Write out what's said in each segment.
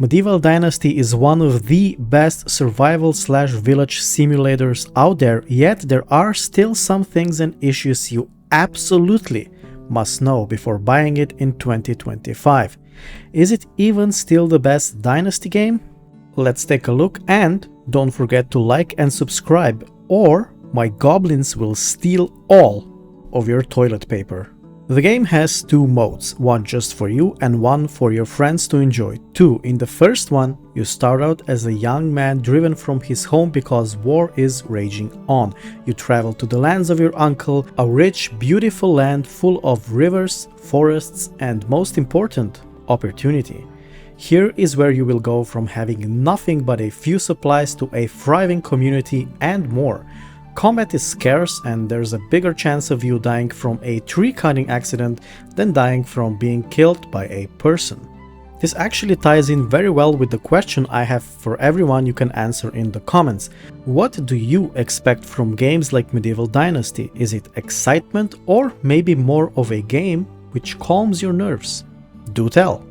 Medieval Dynasty is one of the best survival/village simulators out there, yet there are still some things and issues you absolutely must know before buying it in 2025. Is it even still the best Dynasty game? Let's take a look, and don't forget to like and subscribe, or my goblins will steal all of your toilet paper. The game has two modes, one just for you and one for your friends to enjoy. In the first one, you start out as a young man driven from his home because war is raging on. You travel to the lands of your uncle, a rich, beautiful land full of rivers, forests, and most important, opportunity. Here is where you will go from having nothing but a few supplies to a thriving community and more. Combat is scarce and there's a bigger chance of you dying from a tree cutting accident than dying from being killed by a person. This actually ties in very well with the question I have for everyone you can answer in the comments. What do you expect from games like Medieval Dynasty? Is it excitement or maybe more of a game which calms your nerves? Do tell!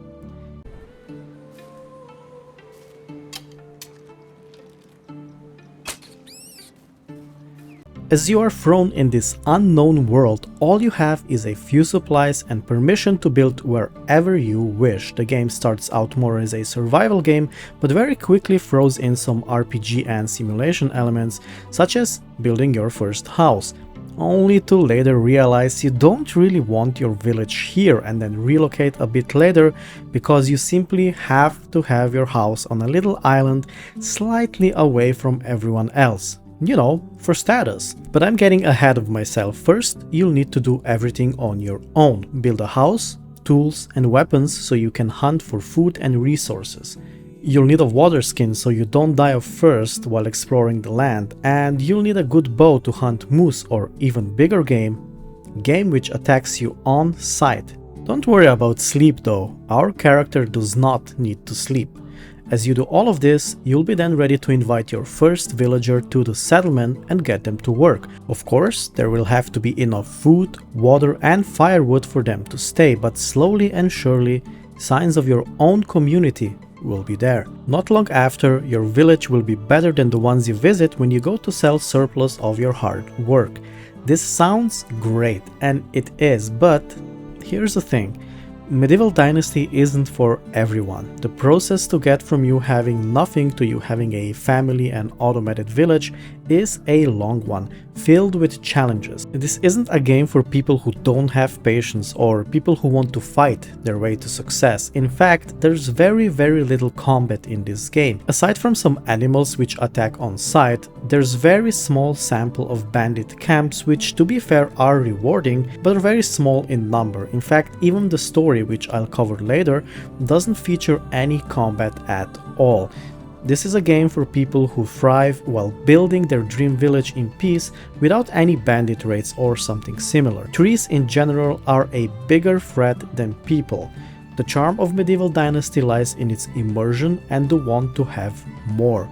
As you are thrown in this unknown world, all you have is a few supplies and permission to build wherever you wish. The game starts out more as a survival game, but very quickly throws in some RPG and simulation elements, such as building your first house, only to later realize you don't really want your village here and then relocate a bit later because you simply have to have your house on a little island slightly away from everyone else. You know, for status. But I'm getting ahead of myself. First, you'll need to do everything on your own. Build a house, tools and weapons so you can hunt for food and resources. You'll need a water skin so you don't die of thirst while exploring the land, and you'll need a good bow to hunt moose or even bigger game which attacks you on sight. Don't worry about sleep though, our character does not need to sleep. As you do all of this, you'll be then ready to invite your first villager to the settlement and get them to work. Of course, there will have to be enough food, water and firewood for them to stay, but slowly and surely, signs of your own community will be there. Not long after, your village will be better than the ones you visit when you go to sell surplus of your hard work. This sounds great, and it is, but here's the thing. Medieval Dynasty isn't for everyone. The process to get from you having nothing to you having a family and automated village is a long one, filled with challenges. This isn't a game for people who don't have patience or people who want to fight their way to success. In fact, there's very little combat in this game. Aside from some animals which attack on sight, there's very small sample of bandit camps which, to be fair, are rewarding, but are very small in number. In fact, even the story, which I'll cover later, doesn't feature any combat at all. This is a game for people who thrive while building their dream village in peace without any bandit raids or something similar. Trees in general are a bigger threat than people. The charm of Medieval Dynasty lies in its immersion and the want to have more.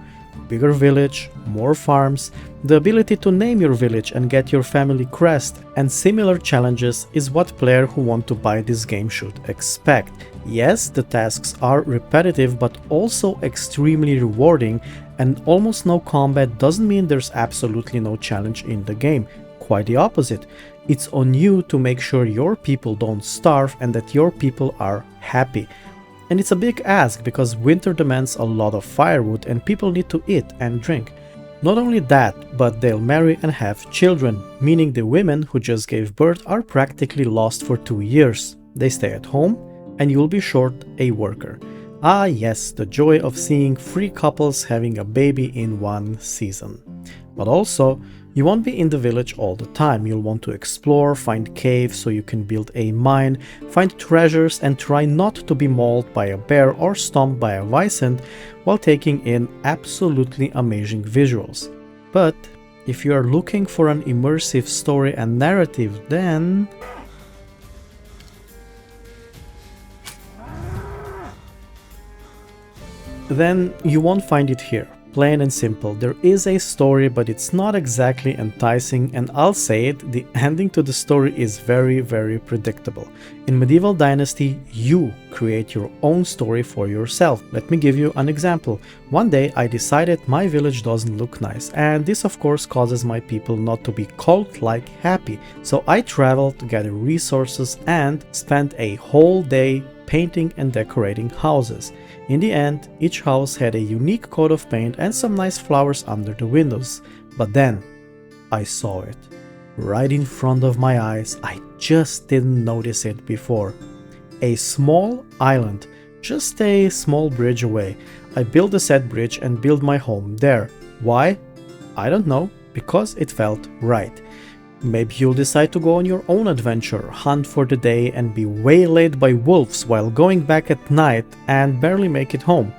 Bigger village, more farms, the ability to name your village and get your family crest, and similar challenges is what players who want to buy this game should expect. Yes, the tasks are repetitive but also extremely rewarding, and almost no combat doesn't mean there's absolutely no challenge in the game. Quite the opposite. It's on you to make sure your people don't starve and that your people are happy. And it's a big ask because winter demands a lot of firewood and people need to eat and drink. Not only that, but they'll marry and have children, meaning the women who just gave birth are practically lost for 2 years. They stay at home and you'll be short a worker. Ah yes, the joy of seeing 3 couples having a baby in one season. But also, you won't be in the village all the time. You'll want to explore, find caves so you can build a mine, find treasures and try not to be mauled by a bear or stomped by a Wycent while taking in absolutely amazing visuals. But if you are looking for an immersive story and narrative, then you won't find it here. plain and simple. There is a story, but it's not exactly enticing, and I'll say it, the ending to the story is very, very predictable. In Medieval Dynasty, you create your own story for yourself. Let me give you an example. One day I decided my village doesn't look nice, and this of course causes my people not to be cult-like happy. So I traveled to gather resources and spent a whole day painting and decorating houses. In the end, each house had a unique coat of paint and some nice flowers under the windows. But then, I saw it. Right in front of my eyes, I just didn't notice it before. A small island, just a small bridge away. I built a said bridge and built my home there. Why? I don't know, because it felt right. Maybe you'll decide to go on your own adventure, hunt for the day and be waylaid by wolves while going back at night and barely make it home.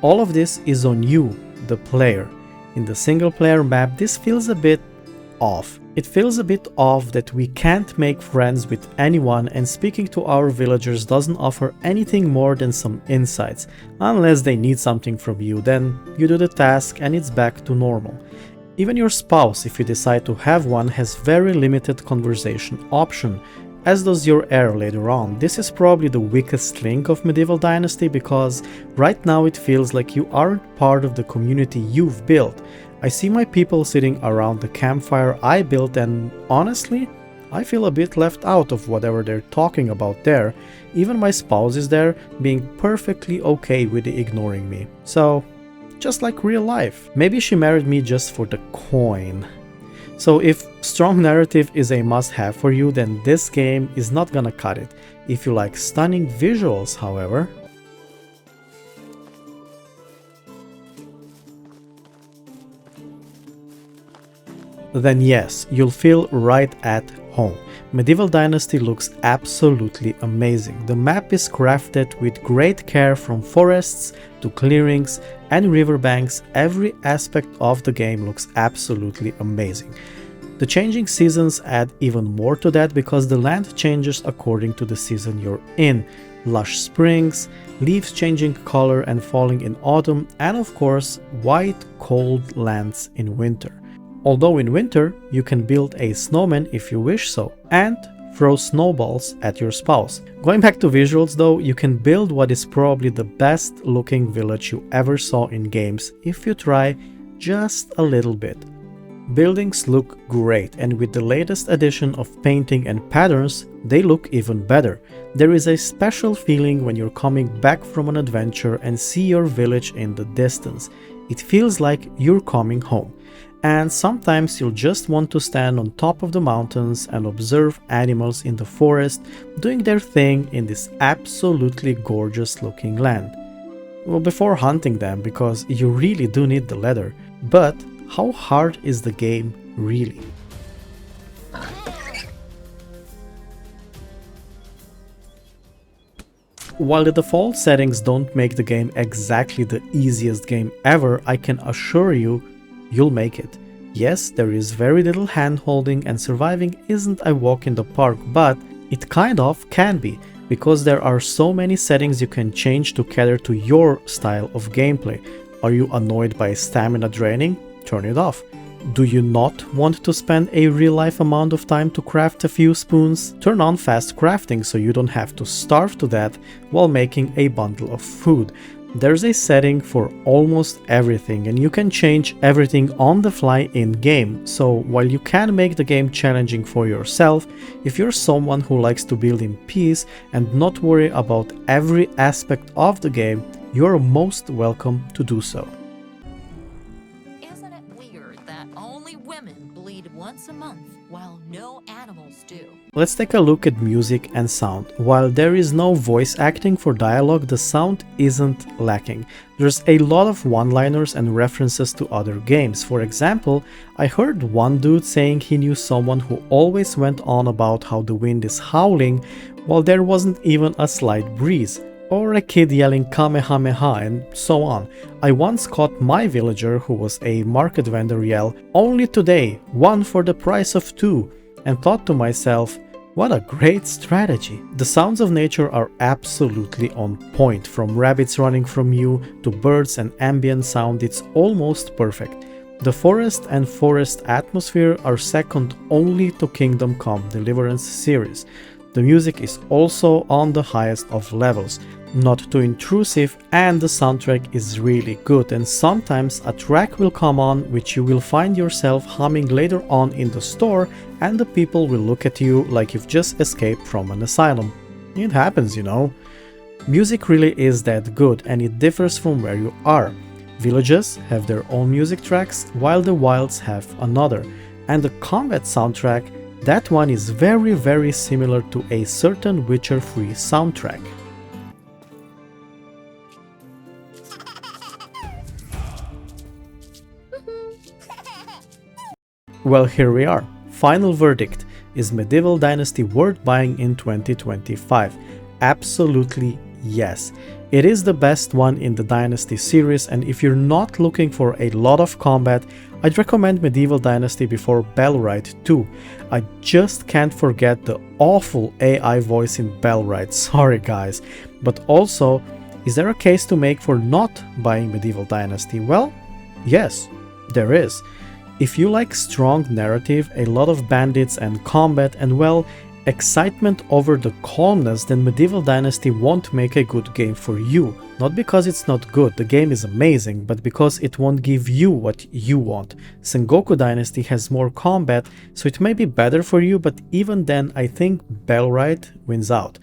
All of this is on you, the player. In the single player map, this feels a bit off. It feels a bit off that we can't make friends with anyone, and speaking to our villagers doesn't offer anything more than some insights. Unless they need something from you, then you do the task and it's back to normal. Even your spouse, if you decide to have one, has very limited conversation option, as does your heir later on. This is probably the weakest link of Medieval Dynasty, because right now it feels like you aren't part of the community you've built. I see my people sitting around the campfire I built, and honestly, I feel a bit left out of whatever they're talking about there. Even my spouse is there, being perfectly okay with ignoring me. So, just like real life. Maybe she married me just for the coin. So if strong narrative is a must-have for you, then this game is not gonna cut it. If you like stunning visuals, however, then yes, you'll feel right at home. Medieval Dynasty looks absolutely amazing. The map is crafted with great care, from forests to clearings and riverbanks. Every aspect of the game looks absolutely amazing. The changing seasons add even more to that, because the land changes according to the season you're in. Lush springs, leaves changing color and falling in autumn, and of course, white cold lands in winter. Although in winter, you can build a snowman if you wish so, and throw snowballs at your spouse. Going back to visuals though, you can build what is probably the best looking village you ever saw in games if you try just a little bit. Buildings look great, and with the latest addition of painting and patterns, they look even better. There is a special feeling when you're coming back from an adventure and see your village in the distance. It feels like you're coming home. And sometimes you'll just want to stand on top of the mountains and observe animals in the forest doing their thing in this absolutely gorgeous looking land. Well, before hunting them, because you really do need the leather. But how hard is the game really? While the default settings don't make the game exactly the easiest game ever, I can assure you, you'll make it. Yes, there is very little hand-holding and surviving isn't a walk in the park, but it kind of can be, because there are so many settings you can change to cater to your style of gameplay. Are you annoyed by stamina draining? Turn it off. Do you not want to spend a real-life amount of time to craft a few spoons? Turn on fast crafting so you don't have to starve to death while making a bundle of food. There's a setting for almost everything, and you can change everything on the fly in-game. So while you can make the game challenging for yourself, if you're someone who likes to build in peace and not worry about every aspect of the game, you're most welcome to do so. Isn't it weird that only women bleed once a month while no animals do? Let's take a look at music and sound. While there is no voice acting for dialogue, the sound isn't lacking. There's a lot of one-liners and references to other games. For example, I heard one dude saying he knew someone who always went on about how the wind is howling while there wasn't even a slight breeze, or a kid yelling Kamehameha, and so on. I once caught my villager, who was a market vendor, yell, "Only today, 1 for the price of 2, and thought to myself, What a great strategy! The sounds of nature are absolutely on point, from rabbits running from you to birds and ambient sound, it's almost perfect. The forest and forest atmosphere are second only to Kingdom Come Deliverance series. The music is also on the highest of levels, not too intrusive, and the soundtrack is really good, and sometimes a track will come on which you will find yourself humming later on in the store, and the people will look at you like you've just escaped from an asylum. It happens, you know. Music really is that good, and it differs from where you are. Villages have their own music tracks, while the wilds have another, and the combat soundtrack, that one is very similar to a certain Witcher 3 soundtrack. Well, here we are. Final verdict. Is Medieval Dynasty worth buying in 2025? Absolutely yes. It is the best one in the Dynasty series, and if you're not looking for a lot of combat, I'd recommend Medieval Dynasty before Bellwright 2. I just can't forget the awful AI voice in Bellwright, sorry guys. But also, is there a case to make for not buying Medieval Dynasty? Well, yes, there is. If you like strong narrative, a lot of bandits and combat, and well, excitement over the calmness, then Medieval Dynasty won't make a good game for you. Not because it's not good, the game is amazing, but because it won't give you what you want. Sengoku Dynasty has more combat, so it may be better for you, but even then I think Bellwright wins out.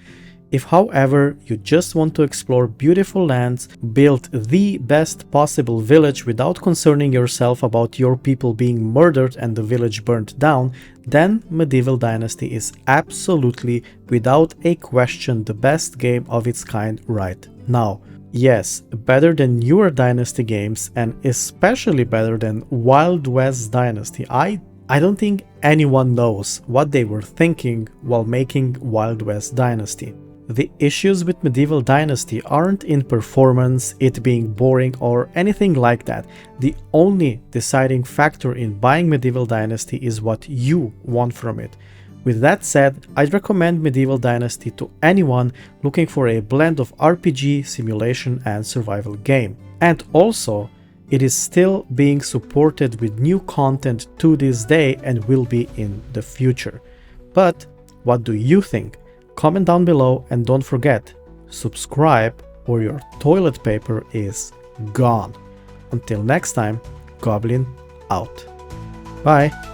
If, however, you just want to explore beautiful lands, build the best possible village without concerning yourself about your people being murdered and the village burnt down, then Medieval Dynasty is absolutely, without a question, the best game of its kind right now. Yes, better than newer Dynasty games, and especially better than Wild West Dynasty. I don't think anyone knows what they were thinking while making Wild West Dynasty. The issues with Medieval Dynasty aren't in performance, it being boring, or anything like that. The only deciding factor in buying Medieval Dynasty is what you want from it. With that said, I'd recommend Medieval Dynasty to anyone looking for a blend of RPG, simulation, and survival game. And also, it is still being supported with new content to this day and will be in the future. But what do you think? Comment down below, and don't forget, subscribe or your toilet paper is gone. Until next time, Goblin out. Bye.